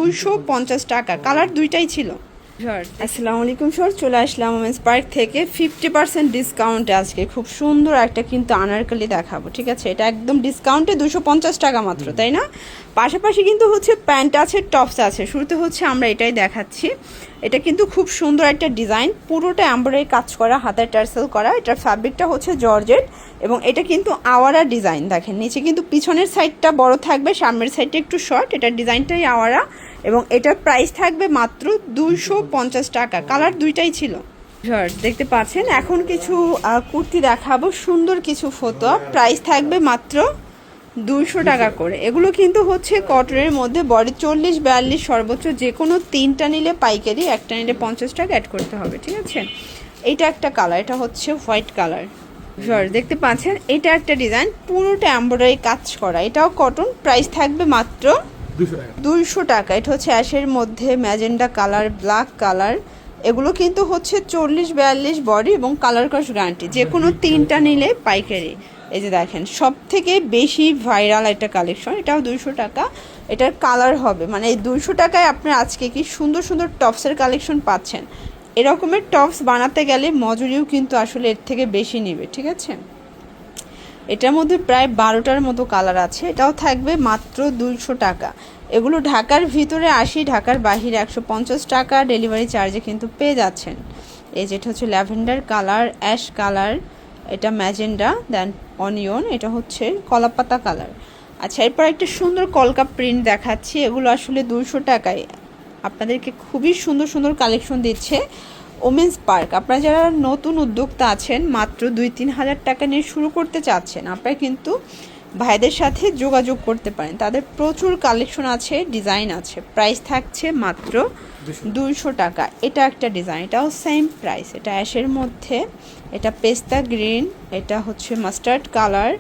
250 টাকা। কালার দুইটাই ছিল। আসসালামু আলাইকুম সর, চলে আসলাম ওমেন্স পার্ক থেকে 50% ডিসকাউন্টে। আজকে খুব সুন্দর একটা কিন্তু আনারকলি দেখাবো, ঠিক আছে? এটা একদম ডিসকাউন্টে 250 টাকা মাত্র, তাই না? পাশাপাশি কিন্তু হচ্ছে প্যান্ট আছে, টপস আছে। শুরুতে হচ্ছে আমরা এটাই দেখাচ্ছি। এটা কিন্তু খুব সুন্দর একটা ডিজাইন, পুরোটা এমব্রয়ডারি কাজ করা, হাতের টার্সেল করা। এটার ফ্যাব্রিকটা হচ্ছে জর্জেট এবং এটা কিন্তু আওয়ারা ডিজাইন। দেখেন নিচে কিন্তু পিছনের সাইডটা বড় থাকবে, সামনের সাইডটা একটু শর্ট। এটার ডিজাইনটাই আওয়ারা এবং এটার প্রাইস থাকবে মাত্র 250 টাকা। কালার দুইটাই ছিল। দেখতে পাচ্ছেন। এখন কিছু কুর্তি দেখাবো, সুন্দর কিছু ফটো। প্রাইস থাকবে মাত্র 200 টাকা করে। এগুলো কিন্তু হচ্ছে কটনের মধ্যে, বডি 40-42 সর্বোচ্চ। যে কোনো তিনটা নিলে পাইকারি, একটা নিলে 50 টাকা অ্যাড করতে হবে, ঠিক আছে? এইটা একটা কালার, এটা হচ্ছে হোয়াইট কালার। দেখতে পাচ্ছেন, এটা একটা ডিজাইন, পুরোটা এমব্রয়ডারি কাজ করা, এটাও কটন। প্রাইস থাকবে মাত্র 200 টাকা। এটা হচ্ছে অ্যাশের মধ্যে ম্যাজেন্ডা কালার, ব্ল্যাক কালার। এগুলো কিন্তু হচ্ছে 40-42 বডি এবং কালার কস্ট গ্যারান্টি। যে কোনো তিনটা নিলে পাইকারি। এই যে দেখেন, সব থেকে বেশি ভাইরাল একটা কালেকশন, এটাও 200 টাকা। এটার কালার হবে, মানে এই 200 টাকায় আপনি আজকে কি সুন্দর সুন্দর টপসের কালেকশন পাচ্ছেন। এরকমের টপস বানাতে গেলে মজুরিও কিন্তু আসলে এর থেকে বেশি নেবে, ঠিক আছে? এটার মধ্যে প্রায় 12টার মতো কালার আছে। এটাও থাকবে মাত্র 200 টাকা। এগুলো ঢাকার ভিতরে 80, ঢাকার বাহিরে 150 টাকা ডেলিভারি চার্জে কিন্তু পেয়ে যাচ্ছেন। এই যেটা হচ্ছে ল্যাভেন্ডার কালার, অ্যাশ কালার, এটা ম্যাজেন্ডা, দেন অনিয়ন, এটা হচ্ছে কলাপাতা কালার। আচ্ছা, এরপর একটা সুন্দর কলকা প্রিন্ট দেখাচ্ছি। এগুলো আসলে 200 টাকায় আপনাদেরকে খুবই সুন্দর সুন্দর কালেকশন দিচ্ছে ওমেন্স পার্ক। আপনারা যারা নতুন উদ্যোক্তা আছেন, মাত্র 2-3 হাজার টাকা নিয়ে শুরু করতে চাচ্ছেন, আপনারা কিন্তু ভাইদের সাথে যোগাযোগ করতে পারেন। তাদের প্রচুর কালেকশন আছে, ডিজাইন আছে। প্রাইস থাকছে মাত্র 200 টাকা। এটা একটা ডিজাইন, এটাও সেম প্রাইস। এটা অ্যাশের মধ্যে, এটা পেস্তা গ্রিন, এটা হচ্ছে মাস্টার্ড কালার,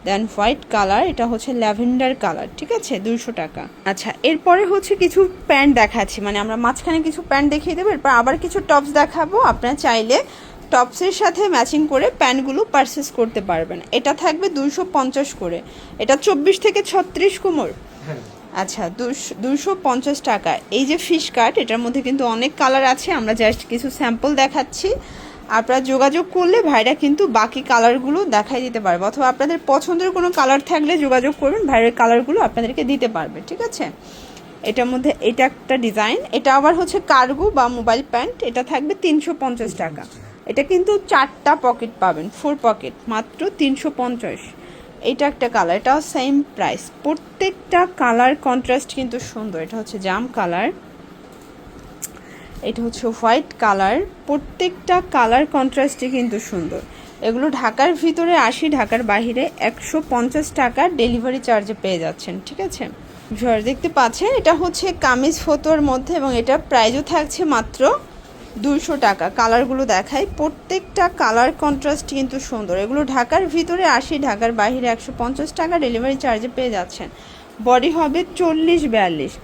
দেন হোয়াইট কালার, এটা হচ্ছে ল্যাভেন্ডার কালার, ঠিক আছে? 200 টাকা। আচ্ছা, এরপরে হচ্ছে কিছু প্যান্ট দেখাচ্ছি, মানে আমরা মাঝখানে কিছু প্যান্ট দেখিয়ে দেবো, এরপর আবার কিছু টপস দেখাবো। আপনারা চাইলে টপসের সাথে ম্যাচিং করে প্যান্টগুলো পারচেস করতে পারবেন। এটা থাকবে 250 করে। এটা 24 থেকে 36 কোমর। আচ্ছা, 250 টাকা। এই যে ফিশ কাট, এটার মধ্যে কিন্তু অনেক কালার আছে, আমরা জাস্ট কিছু স্যাম্পল দেখাচ্ছি। আপনারা যোগাযোগ করলে ভাইরা কিন্তু বাকি কালারগুলো দেখাই দিতে পারবে, অথবা আপনাদের পছন্দের কোনো কালার থাকলে যোগাযোগ করবেন, ভাইয়ের কালারগুলো আপনাদেরকে দিতে পারবে, ঠিক আছে? এটার মধ্যে এটা একটা ডিজাইন, এটা আবার হচ্ছে কার্গো বা মোবাইল প্যান্ট। এটা থাকবে 350 টাকা। এটা কিন্তু 4টা পকেট পাবেন, 4 পকেট, মাত্র 350। এটা একটা কালার, এটাও সেম প্রাইস। প্রত্যেকটা কালার কন্ট্রাস্ট কিন্তু সুন্দর। এটা হচ্ছে জাম কালার, এটা হচ্ছে হোয়াইট কালার। প্রত্যেকটা কালার কন্ট্রাস্টই কিন্তু সুন্দর। এগুলো ঢাকার ভিতরে 80, ঢাকার বাহিরে 150 টাকা ডেলিভারি চার্জে পেয়ে যাচ্ছেন, ঠিক আছে? দেখতে পাচ্ছেন, এটা হচ্ছে কামিজ ফতোর মধ্যে এবং এটা প্রাইসও থাকছে মাত্র 200 টাকা। কালারগুলো দেখাই, প্রত্যেকটা কালার কন্ট্রাস্ট কিন্তু সুন্দর। এগুলো ঢাকার ভিতরে 80, ঢাকার বাহিরে 150 টাকা ডেলিভারি চার্জে পেয়ে যাচ্ছেন। বডি হবে 40-42।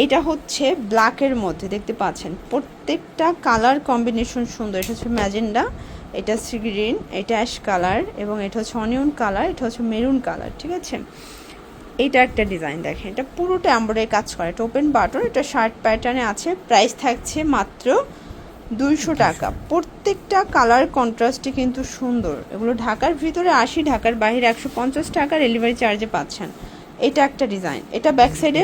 এইটা হচ্ছে ব্ল্যাকের মধ্যে, দেখতে পাচ্ছেন প্রত্যেকটা কালার কম্বিনেশন সুন্দর। এটা হচ্ছে ম্যাজেন্ডা, এটা সি গ্রিন, এটা অ্যাশ কালার এবং এটা হচ্ছে অনিয়ন কালার, এটা হচ্ছে মেরুন কালার, ঠিক আছে? এইটা একটা ডিজাইন দেখেন, এটা পুরোটা এমব্রয়ডারি কাজ করা, এটা ওপেন বাটন, এটা শার্ট প্যাটার্নে আছে। প্রাইস থাকছে মাত্র 200 টাকা। প্রত্যেকটা কালার কন্ট্রাস্টই কিন্তু সুন্দর। এগুলো ঢাকার ভিতরে 80, ঢাকার বাইরে 150 টাকা ডেলিভারি চার্জে পাচ্ছেন। এটা একটা ডিজাইন, এটা ব্যাক সাইডে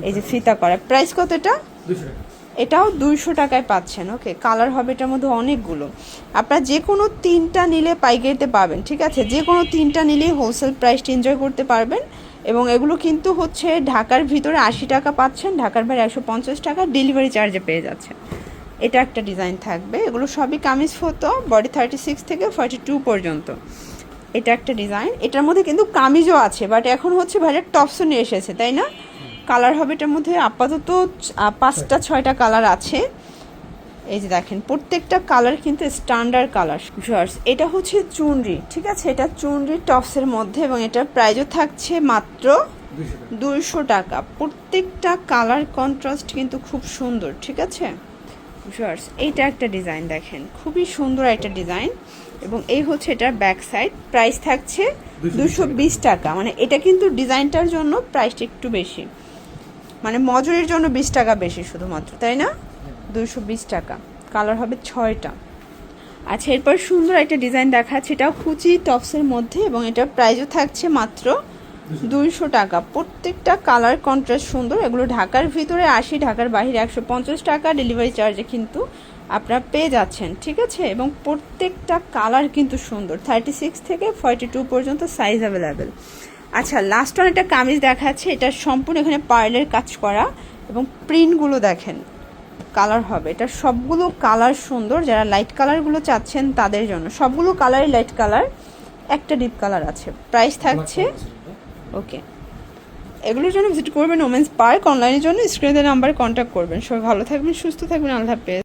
এই যে ফিতা করা। প্রাইস কত এটা? 200 টাকা। এটাও 200 টাকায় পাচ্ছেন। ওকে, কালার হবে এটার মধ্যে অনেকগুলো। আপনারা যে কোনো তিনটা নিলে পাইকারিতে পাবেন, ঠিক আছে? যে কোনো তিনটা নিলেই হোলসেল প্রাইসটা এনজয় করতে পারবেন। এবং এগুলো কিন্তু হচ্ছে ঢাকার ভিতরে 80 টাকা পাচ্ছেন, ঢাকার বাইরে 150 টাকা ডেলিভারি চার্জে পেয়ে যাচ্ছেন। এটা একটা ডিজাইন থাকবে। এগুলো সবই কামিজ ফতো, বডি 36 থেকে 42 পর্যন্ত। এটা একটা ডিজাইন, এটার মধ্যে কিন্তু কামিজও আছে, বাট এখন হচ্ছে ভাইয়ের টপসও নিয়ে এসেছে, তাই না? কালার হবে এটার মধ্যে আপাতত 5টা-6টা কালার আছে। এই যে দেখেন, প্রত্যেকটা কালার কিন্তু স্ট্যান্ডার্ড কালার। এটা হচ্ছে চুনরি, ঠিক আছে? এটা চুনরি টপসের মধ্যে এবং এটার প্রাইসও থাকছে মাত্র 200 টাকা। প্রত্যেকটা কালার কন্ট্রাস্ট কিন্তু খুব সুন্দর, ঠিক আছে? এইটা একটা ডিজাইন দেখেন, খুবই সুন্দর একটা ডিজাইন এবং এই হচ্ছে এটার ব্যাক সাইড। প্রাইস থাকছে 220 টাকা। মানে এটা কিন্তু ডিজাইনটার জন্য প্রাইসটা একটু বেশি। মানে মজুরির জন্য 20 টাকা বেশি শুধুমাত্র, তাই না? 220 টাকা, কালার হবে 6টা। আচ্ছা, এরপর সুন্দর একটা ডিজাইন দেখাচ্ছে, এটাও কুচি টপসের মধ্যে এবং এটা প্রাইসও থাকছে মাত্র 200 টাকা। প্রত্যেকটা কালার কন্ট্রাস্ট সুন্দর। এগুলো ঢাকার ভিতরে 80, ঢাকার বাইরে 150 টাকা ডেলিভারি চার্জে কিন্তু আপনারা পেয়ে যাচ্ছেন, ঠিক আছে? এবং প্রত্যেকটা কালার কিন্তু সুন্দর, 36 থেকে 42 পর্যন্ত সাইজ অ্যাভেলেবেল। আচ্ছা, লাস্ট ওয়ান একটা কামিজ দেখাচ্ছে, এটা সম্পূর্ণ এখানে পার্লের কাজ করা এবং প্রিন্টগুলো দেখেন কালার হবে। এটা সবগুলো কালার সুন্দর, যারা লাইট কালারগুলো চাচ্ছেন তাদের জন্য। সবগুলো কালারই লাইট কালার, একটা ডিপ কালার আছে। প্রাইস থাকছে ওকে। এগুলোর জন্য ভিজিট করবেন ওমেন্স পার্ক। অনলাইনের জন্য স্ক্রিনে নাম্বারে কন্ট্যাক্ট করবেন। সবাই ভালো থাকবেন, সুস্থ থাকবেন, আল্লাহ হাফেজ।